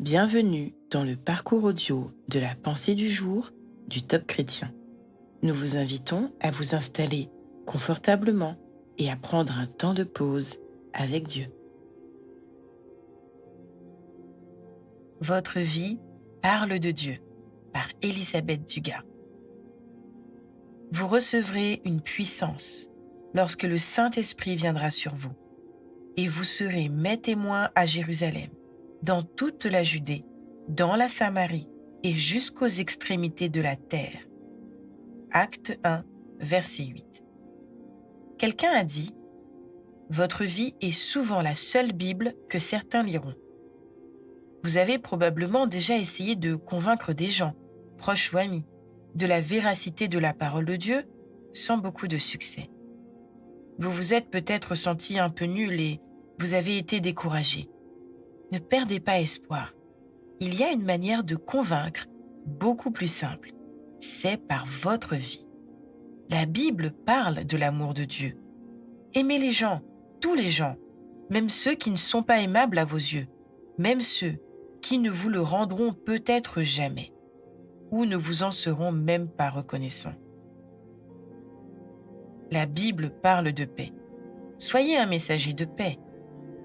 Bienvenue dans le parcours audio de la pensée du jour du Top Chrétien. Nous vous invitons à vous installer confortablement et à prendre un temps de pause avec Dieu. Votre vie parle de Dieu par Elisabeth Dugas. Vous recevrez une puissance lorsque le Saint-Esprit viendra sur vous, et vous serez mes témoins à Jérusalem, dans toute la Judée, dans la Samarie et jusqu'aux extrémités de la terre. Acte 1, verset 8. Quelqu'un a dit « Votre vie est souvent la seule Bible que certains liront. » Vous avez probablement déjà essayé de convaincre des gens, proches ou amis, de la véracité de la parole de Dieu sans beaucoup de succès. Vous vous êtes peut-être senti un peu nul et vous avez été découragé. Ne perdez pas espoir. Il y a une manière de convaincre beaucoup plus simple. C'est par votre vie. La Bible parle de l'amour de Dieu. Aimez les gens, tous les gens, même ceux qui ne sont pas aimables à vos yeux, même ceux qui ne vous le rendront peut-être jamais, ou ne vous en seront même pas reconnaissants. La Bible parle de paix. Soyez un messager de paix.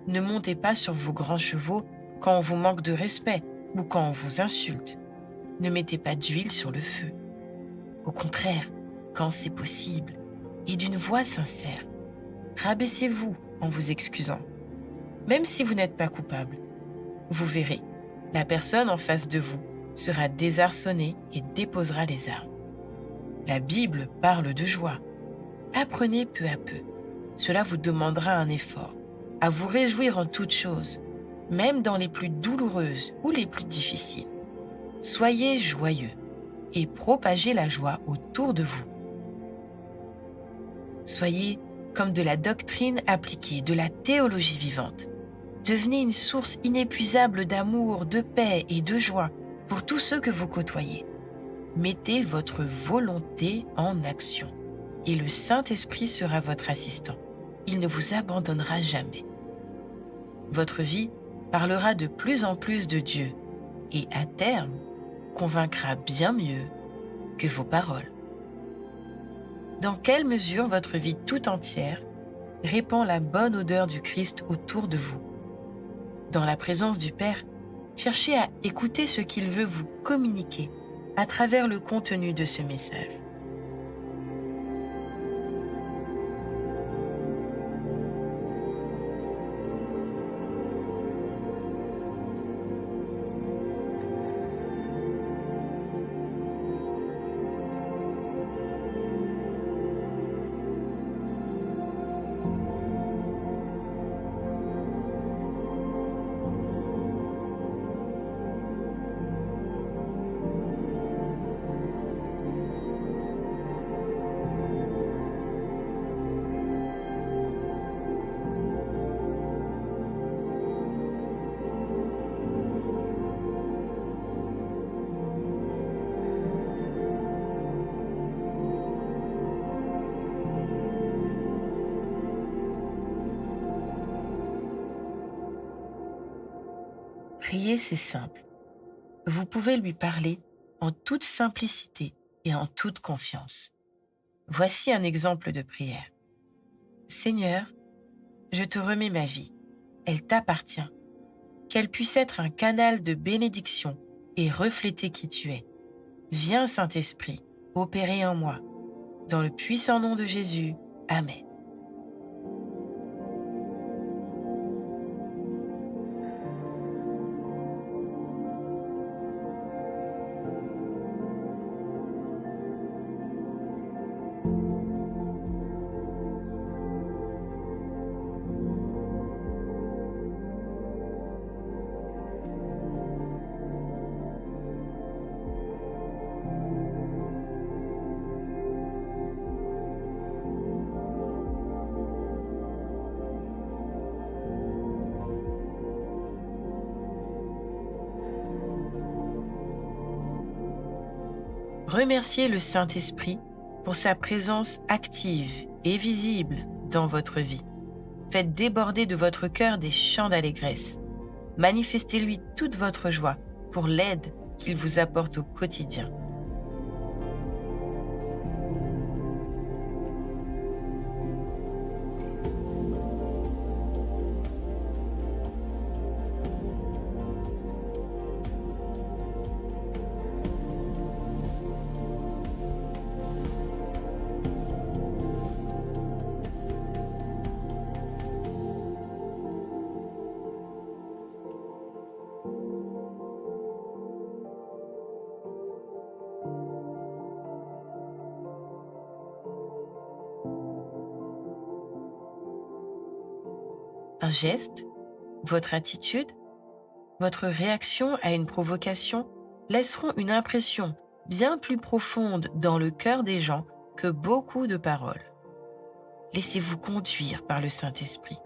Ne montez pas sur vos grands chevaux quand on vous manque de respect ou quand on vous insulte. Ne mettez pas d'huile sur le feu. Au contraire, quand c'est possible, et d'une voix sincère, rabaissez-vous en vous excusant. Même si vous n'êtes pas coupable, vous verrez, la personne en face de vous sera désarçonnée et déposera les armes. La Bible parle de joie. Apprenez peu à peu. Cela vous demandera un effort, à vous réjouir en toutes choses, même dans les plus douloureuses ou les plus difficiles. Soyez joyeux et propagez la joie autour de vous. Soyez comme de la doctrine appliquée, de la théologie vivante. Devenez une source inépuisable d'amour, de paix et de joie pour tous ceux que vous côtoyez. Mettez votre volonté en action et le Saint-Esprit sera votre assistant. Il ne vous abandonnera jamais. Votre vie parlera de plus en plus de Dieu et à terme convaincra bien mieux que vos paroles. Dans quelle mesure votre vie tout entière répand la bonne odeur du Christ autour de vous? Dans la présence du Père, cherchez à écouter ce qu'il veut vous communiquer à travers le contenu de ce message. Prier, c'est simple. Vous pouvez lui parler en toute simplicité et en toute confiance. Voici un exemple de prière. Seigneur, je te remets ma vie. Elle t'appartient. Qu'elle puisse être un canal de bénédiction et refléter qui tu es. Viens, Saint-Esprit, opérer en moi. Dans le puissant nom de Jésus. Amen. Remerciez le Saint-Esprit pour sa présence active et visible dans votre vie. Faites déborder de votre cœur des chants d'allégresse. Manifestez-lui toute votre joie pour l'aide qu'il vous apporte au quotidien. Un geste, votre attitude, votre réaction à une provocation laisseront une impression bien plus profonde dans le cœur des gens que beaucoup de paroles. Laissez-vous conduire par le Saint-Esprit.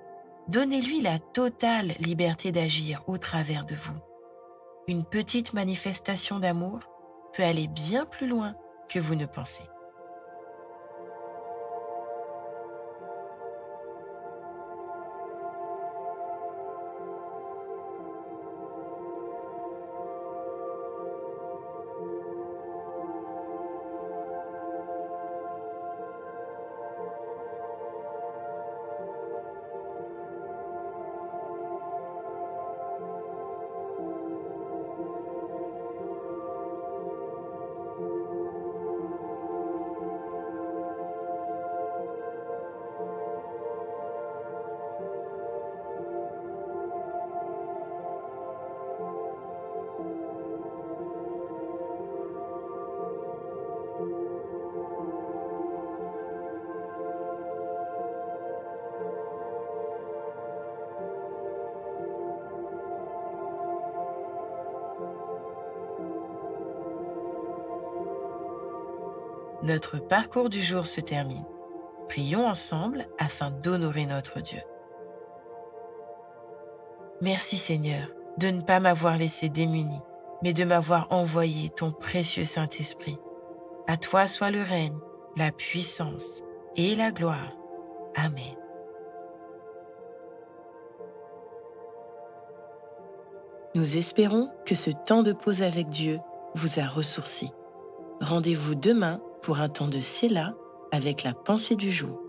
Donnez-lui la totale liberté d'agir au travers de vous. Une petite manifestation d'amour peut aller bien plus loin que vous ne pensez. Notre parcours du jour se termine. Prions ensemble afin d'honorer notre Dieu. Merci Seigneur de ne pas m'avoir laissé démuni, mais de m'avoir envoyé ton précieux Saint-Esprit. À toi soit le règne, la puissance et la gloire. Amen. Nous espérons que ce temps de pause avec Dieu vous a ressourci. Rendez-vous demain pour un temps de Séla avec la pensée du jour.